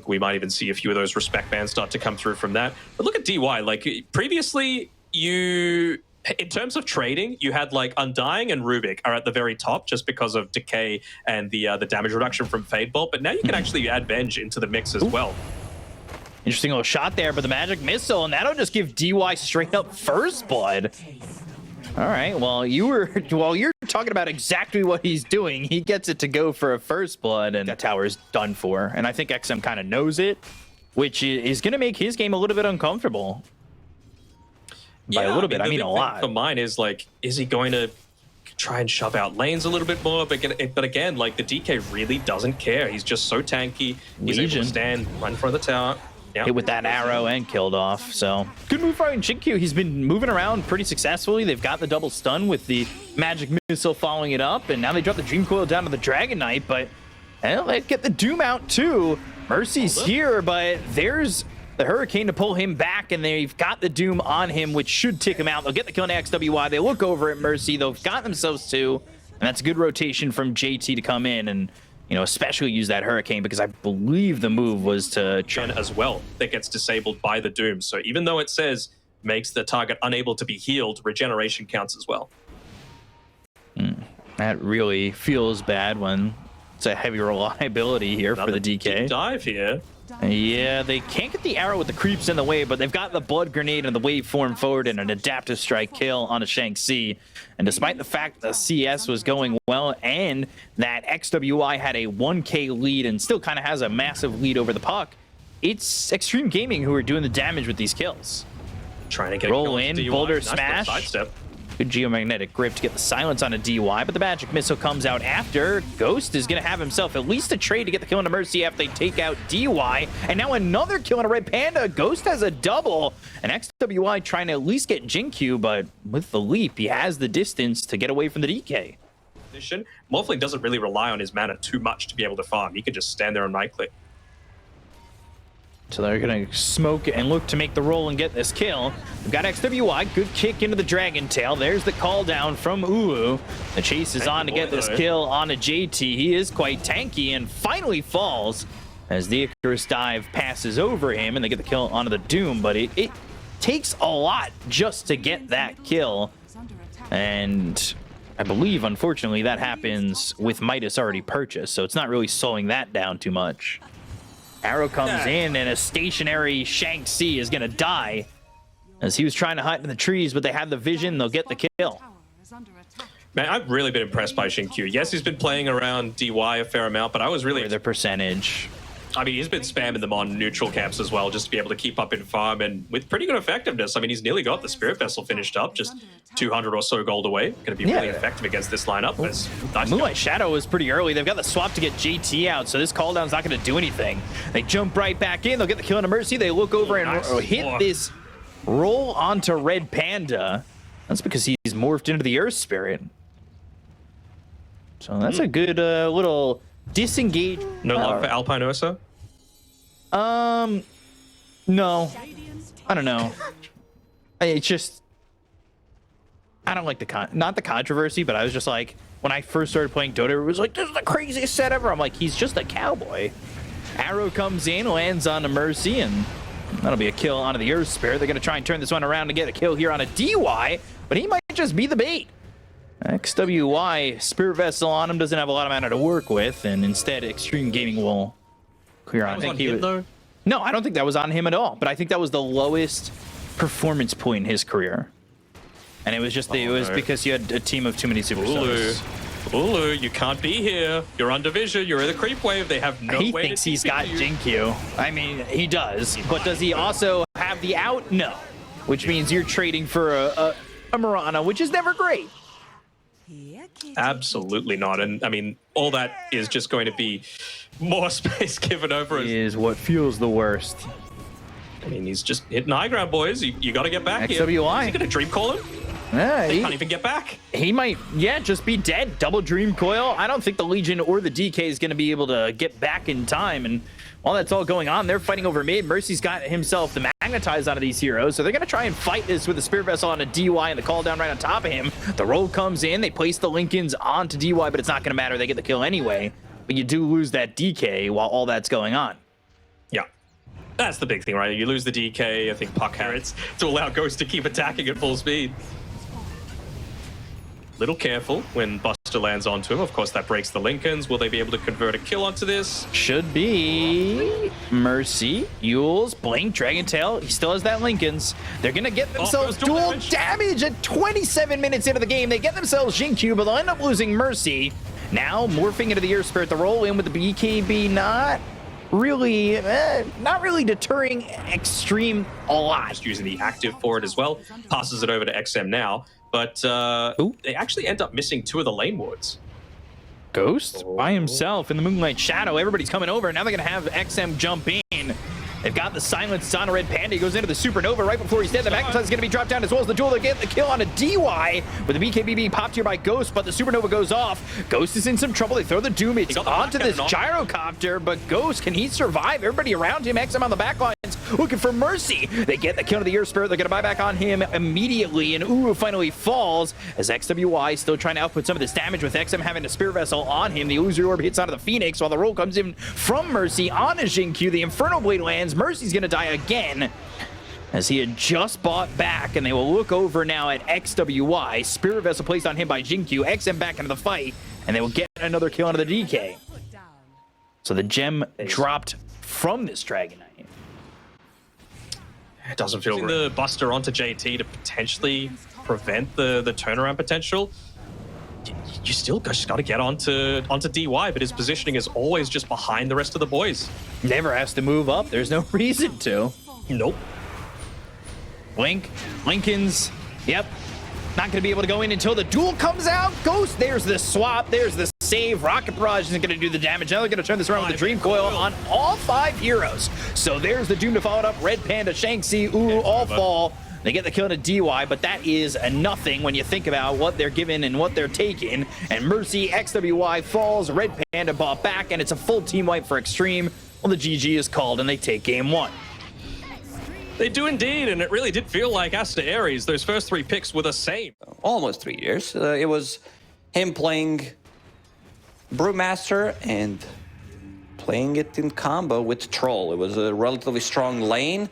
think we might even see a few of those respect bans start to come through from that. But look at DY, like previously in terms of trading, you had like Undying and Rubik are at the very top just because of Decay and the damage reduction from Fade Bolt, but now you can actually add Venge into the mix as well. Interesting little shot there, but the magic missile, and that'll just give DY straight up first blood. All right, well, you're talking about exactly what he's doing. He gets it to go for a first blood, and that tower's done for. And I think XM kind of knows it, which is going to make his game a little bit uncomfortable. By a little bit, I mean a lot. For mine is like, is he going to try and shove out lanes a little bit more? But again, like the DK really doesn't care. He's just so tanky. He's able to stand right in front of the tower. Yep. Hit with that arrow and killed off. So good move by Jinkyu. He's been moving around pretty successfully. They've got the double stun with the magic missile following it up, and now they drop the Dream Coil down to the Dragon Knight. But they get the Doom out too. Mercy's here, but there's the Hurricane to pull him back, and they've got the Doom on him, which should tick him out. They'll get the kill on XWY. They look over at Mercy. They've got themselves two, and that's a good rotation from JT to come in and, you know, especially use that Hurricane, because I believe the move was to try as well that gets disabled by the Doom. So even though it says makes the target unable to be healed, regeneration counts as well. That really feels bad when it's a heavy reliability here for the DK. Deep dive here. Yeah, they can't get the arrow with the creeps in the way, but they've got the blood grenade and the waveform forward and an adaptive strike kill on a Shanxi. And despite the fact the CS was going well and that XWI had a 1K lead and still kind of has a massive lead over the puck, it's Xtreme Gaming who are doing the damage with these kills. Trying to get roll in, boulder smash. Sidestep. Good geomagnetic grip to get the silence on a DY, but the magic missile comes out after. Ghost is going to have himself at least a trade to get the kill on a Mercy after they take out DY. And now another kill on a Red Panda. Ghost has a double. And XWI trying to at least get Jinkyu, but with the leap, he has the distance to get away from the DK. Morphling doesn't really rely on his mana too much to be able to farm. He can just stand there and right-click. So they're going to smoke and look to make the roll and get this kill. We've got XWI, good kick into the Dragon Tail. There's the call down from Ulu. The chase is on to get this kill on a JT. He is quite tanky and finally falls as the Icarus dive passes over him and they get the kill onto the Doom. But it takes a lot just to get that kill. And I believe, unfortunately, that happens with Midas already purchased. So it's not really slowing that down too much. Arrow comes in, and a stationary Shanxi is going to die as he was trying to hide in the trees, but they have the vision. They'll get the kill. Man, I've really been impressed by Jinkyu. Yes, he's been playing around DY a fair amount, but I was really... The percentage. I mean, he's been spamming them on neutral camps as well, just to be able to keep up in farm, and with pretty good effectiveness. I mean, he's nearly got the Spirit Vessel finished up, just 200 or so gold away. Going to be really effective against this lineup. Nice Moonlight Shadow was pretty early. They've got the swap to get JT out, so this cooldown's not going to do anything. They jump right back in. They'll get the kill on a Mercy. They look over and hit this roll onto Red Panda. That's because he's morphed into the Earth Spirit. So that's a good little... disengage. No love for Alpine Ursa? No. I don't know. It's just... I don't like not the controversy, but I was just like, when I first started playing Dota, it was like, this is the craziest set ever. I'm like, he's just a cowboy. Arrow comes in, lands on a Mercy, and that'll be a kill onto the Earth Spirit. They're going to try and turn this one around to get a kill here on a DY, but he might just be the bait. XWY, Spirit Vessel on him, doesn't have a lot of mana to work with, and instead Xtreme Gaming will clear on. I think he was... No, I don't think that was on him at all, but I think that was the lowest performance point in his career. And it was just, it was because you had a team of too many superstars. Ulu, you can't be here. You're on division. You're in the creep wave. They have no way. He thinks he's got Jinkyu. I mean, he does, but does he also have the out? No. Which means you're trading for a Mirana, which is never great. Absolutely not. And I mean, all that is just going to be more space given over. Is what feels the worst. I mean, he's just hitting high ground, boys. You got to get back XWI. here. Is he going to dream call him? He can't even get back. He might, just be dead. Double Dream Coil. I don't think the Legion or the DK is going to be able to get back in time. And while that's all going on, they're fighting over mid. Mercy's got himself the magnetize out of these heroes, so they're going to try and fight this with the Spirit Vessel on a DY and the call down right on top of him. The roll comes in. They place the Lincolns onto DY, but it's not going to matter. They get the kill anyway. But you do lose that DK while all that's going on. Yeah, That's the big thing, right? You lose the DK, I think Puck Harrods to allow Ghost to keep attacking at full speed. Little careful when Buster lands onto him. Of course, that breaks the Lincolns. Will they be able to convert a kill onto this? Should be. Mercy, Yules, Blink, Dragon Tail. He still has that Lincolns. They're going to get themselves dual damage at 27 minutes into the game. They get themselves Jin-Q, but they'll end up losing Mercy. Now, morphing into the Earth Spirit. The roll in with the BKB, not really deterring Xtreme a lot. Just using the active for it as well. Passes it over to XM now. But they actually end up missing 2 of the lane wards. Ghost by himself in the Moonlight Shadow. Everybody's coming over. Now they're going to have XM jump in. They've got the silence on a Red Panda. He goes into the Supernova right before he's dead. The back is going to be dropped down as well as the duel. They get the kill on a DY with the BKB being popped here by Ghost, but the Supernova goes off. Ghost is in some trouble. They throw the Doom. It's onto this gyrocopter, but Ghost, can he survive? Everybody around him, XM on the back lines, looking for Mercy. They get the kill to the Earth Spirit. They're going to buy back on him immediately, and Uru finally falls as XWY still trying to output some of this damage with XM having a Spirit Vessel on him. The Illusory Orb hits onto the Phoenix while the roll comes in from Mercy onto Jin-Q. The Inferno Blade lands. Mercy's going to die again as he had just bought back, and they will look over now at XWY. Spirit Vessel placed on him by Jin-Q. XM back into the fight, and they will get another kill onto the DK. So the gem dropped from this Dragon Knight. It doesn't feel the Buster onto JT to potentially prevent the turnaround potential. You still just got to get onto DY, but his positioning is always just behind the rest of the boys. Never has to move up. There's no reason to. Nope. Blink, Lincolns, yep. Not going to be able to go in until the duel comes out. Ghost, there's the swap, there's the save. Rocket Barrage isn't going to do the damage. Now they're going to turn this around with the Dream Coil on all 5 heroes. So there's the Doom to follow it up. Red Panda, Shanxi, Uru, all fall. They get the kill to DY, but that is nothing when you think about what they're given and what they're taking. And Mercy, XWY falls, Red Panda bought back, and it's a full team wipe for Xtreme. Well, the GG is called, and they take game 1. They do indeed, and it really did feel like Aster.Aries. Those first 3 picks were the same. Almost 3 years. It was him playing Brewmaster and playing it in combo with Troll. It was a relatively strong lane.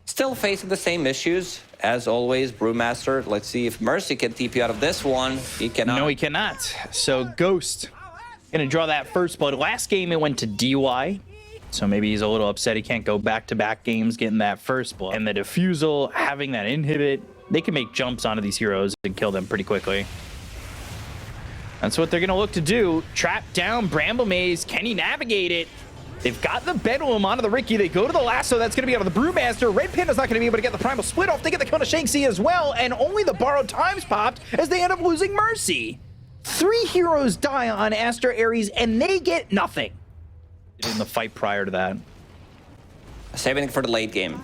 Still facing the same issues. As always, Brewmaster. Let's see if Mercy can TP out of this one. He cannot. No, he cannot. So Ghost gonna draw that first blood. Last game it went to DY. So maybe he's a little upset he can't go back-to-back games getting that first blood. And the Diffusal, having that inhibit, they can make jumps onto these heroes and kill them pretty quickly. That's what they're gonna look to do. Trap down Bramble Maze. Can he navigate it? They've got the Bedlam onto the Ricky. They go to the lasso. That's going to be out of the Brewmaster. Red Panda's not going to be able to get the Primal Split off. They get the kill to Shanxi as well, and only the Borrowed Times popped as they end up losing Mercy. 3 heroes die on Aster.Aries, and they get nothing. In the fight prior to that. Saving it for the late game.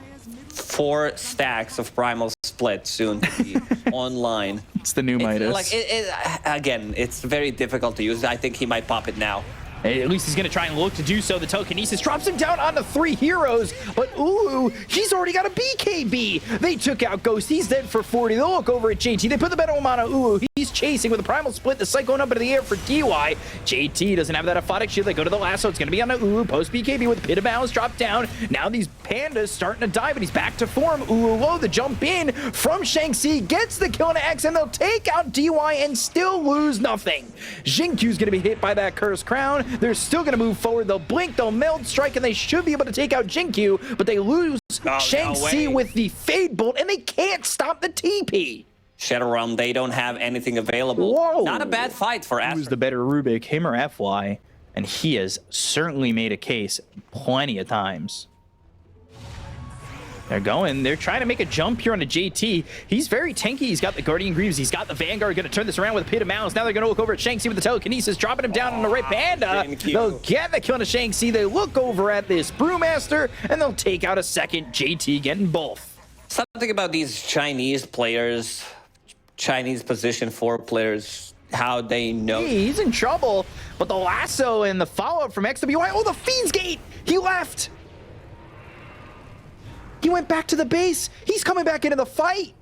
4 stacks of Primal Split soon to be online. It's the new Midas. Again, it's very difficult to use. I think he might pop it now. At least he's going to try and look to do so. The telekinesis drops him down onto 3 heroes, but ooh, he's already got a BKB. They took out Ghost. He's dead for 40. They'll look over at JT. They put the Bedlam on Ooh. He's chasing with a Primal Split. The Cyclone up into the air for DY. JT doesn't have that aphotic shield. They go to the lasso. It's going to be on Ooh. Post BKB with the Pit of Balance dropped down. Now these pandas starting to die, but he's back to form. Ooh, low. The jump in from Shanxi gets the kill on X, and they'll take out DY and still lose nothing. Jin-Q's going to be hit by that Cursed Crown. They're still going to move forward. They'll blink, they'll meld strike, and they should be able to take out Jin-Q, but they lose Shanxi with the Fade Bolt, and they can't stop the TP. Shadow Realm, they don't have anything available. Whoa. Not a bad fight for Aster. Who's the better Rubik, him or FY? And he has certainly made a case plenty of times. They're going. They're trying to make a jump here on a JT. He's very tanky. He's got the Guardian Greaves. He's got the Vanguard. Going to turn this around with a Pit of Malice. Now they're going to look over at Shanxi with the telekinesis, dropping him down on the Red Panda. They'll get the kill on Shanxi. They look over at this Brewmaster, and they'll take out a second JT, getting both. Something about these Chinese players, Chinese position 4 players, how they know. Hey, he's in trouble, but the lasso and the follow-up from XWY. Oh, the Fiend's Gate! He left! He went back to the base. He's coming back into the fight.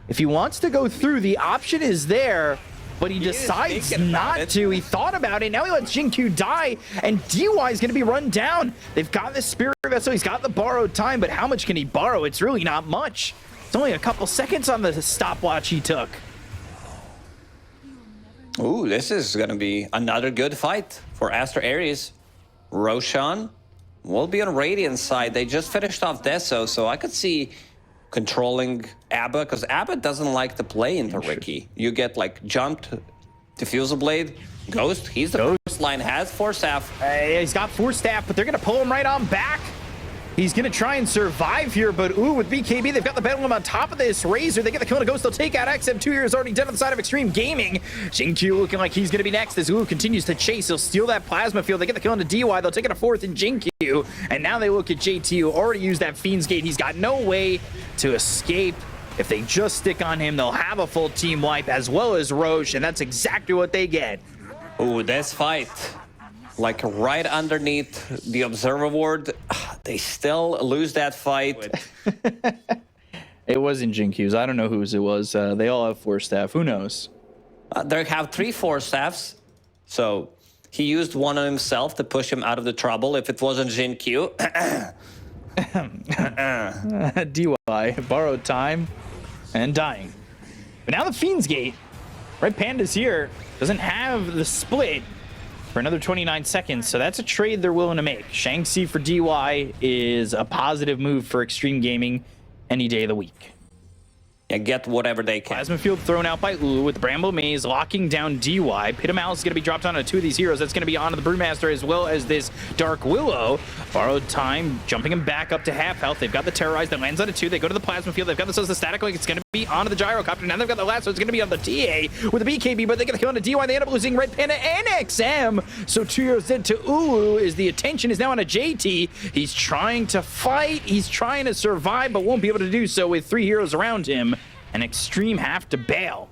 If he wants to go through, the option is there. but he decides thinking about not it. to. He thought about it. Now he lets Jin-Q die, and DY is going to be run down. They've got the Spirit Vessel. He's got the borrowed time, but how much can he borrow? It's really not much. It's only a couple seconds on the stopwatch he took. Ooh, this is going to be another good fight for Aster.Aries. Roshan will be on Radiant's side. They just finished off Deso, so I could see controlling Abba, because Abba doesn't like to play into Ricky. You get like jumped, Diffusal Blade, Ghost. He's the first line, has 4 staff. He's got 4 staff, but they're going to pull him right on back. He's going to try and survive here, but ooh, with BKB, they've got the Bedlam on top of this. Razor, they get the kill on a Ghost. They'll take out XM. 2 years already dead on the side of Xtreme Gaming. Jin-Q looking like he's going to be next as Ulu continues to chase. He'll steal that Plasma Field. They get the kill on DY. They'll take it a 4th in Jin-Q. And now they look at JT, who already used that Fiend's Gate. He's got no way to escape. If they just stick on him, they'll have a full team wipe as well as Roche, and that's exactly what they get. Ooh, this fight. Like right underneath the Observer Ward, they still lose that fight. It wasn't Jin-Q's. I don't know whose it was. They all have 4 staff. Who knows? They have 3 4 staffs. So he used one on himself to push him out of the trouble. If it wasn't Jin-Q. DY, borrowed time and dying. But now the Fiend's Gate. Red Panda's here. Doesn't have the split for another 29 seconds, so that's a trade they're willing to make. Shanxi for DY is a positive move for Xtreme Gaming any day of the week. And get whatever they can. Plasma Field thrown out by Ulu with the Bramble Maze locking down DY. Pitamal is going to be dropped onto 2 of these heroes. That's going to be onto the Brewmaster as well as this Dark Willow. Borrowed time, jumping him back up to half health. They've got the Terrorize that lands on a 2. They go to the Plasma Field. They've got the Static Link. It's going to be onto the Gyrocopter. Now they've got the last, so it's going to be on the TA with the BKB, but they get the kill on the DY. They end up losing Red Panda and XM. So 2 heroes dead to Ulu. Is the attention is now on a JT. He's trying to fight. He's trying to survive, but won't be able to do so with 3 heroes around him. And Xtreme have to bail.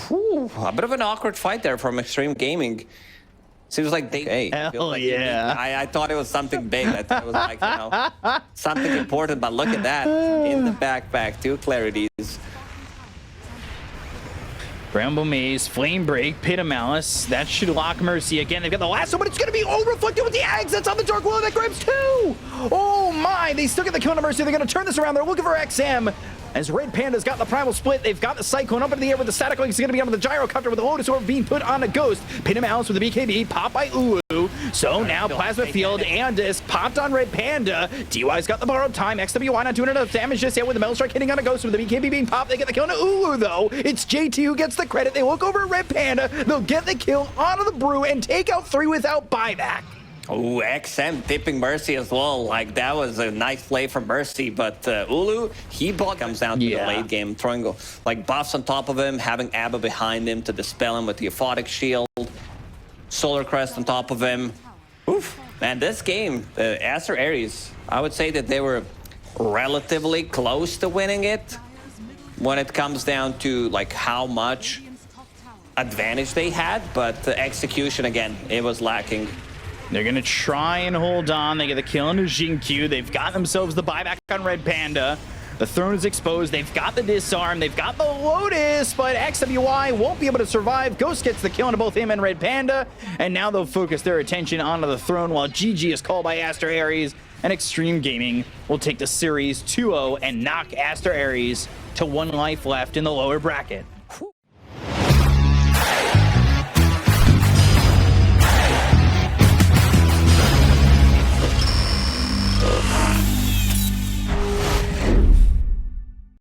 Whew, a bit of an awkward fight there from Xtreme Gaming. Seems like they... Hey, Hell like yeah. I thought it was something big. I thought it was like, you know, something important, but look at that. In the backpack, 2 clarities. Bramble Maze, Flame Break, Pit of Malice. That should lock Mercy again. They've got the last one, but it's going to be all reflected with the Ags. That's on the Dark Willow that grabs 2. Oh my, they still get the kill on Mercy. They're going to turn this around. They're looking for XM. As Red Panda's got the Primal Split, they've got the Cyclone up into the air with the Static Link. It's going to be onto the Gyrocopter with the Lotus Orb being put on a Ghost. Pit of Malice with the BKB, popped by Ulu. So now Plasma Field and Disc popped on Red Panda. DY's got the borrowed time. XWY not doing enough damage just yet with the Metal Strike hitting on a Ghost with the BKB being popped. They get the kill on Ulu though. It's JT who gets the credit. They look over at Red Panda. They'll get the kill onto the Brew and take out 3 without buyback. Oh, XM tipping Mercy as well. Like, that was a nice play from Mercy, but Ulu, he comes down to the late game, throwing like buffs on top of him, having Abba behind him to dispel him with the Aphotic Shield, Solar Crest on top of him. Oof. Man, this game, Aster.Aries, I would say that they were relatively close to winning it when it comes down to like how much advantage they had, but the execution, again, it was lacking. They're going to try and hold on. They get the kill on Jin-Q. They've got themselves the buyback on Red Panda. The throne is exposed. They've got the disarm. They've got the Lotus, but XWY won't be able to survive. Ghost gets the kill on both him and Red Panda, and now they'll focus their attention onto the throne while GG is called by Aster.Aries, and Xtreme Gaming will take the series 2-0 and knock Aster.Aries to 1 life left in the lower bracket.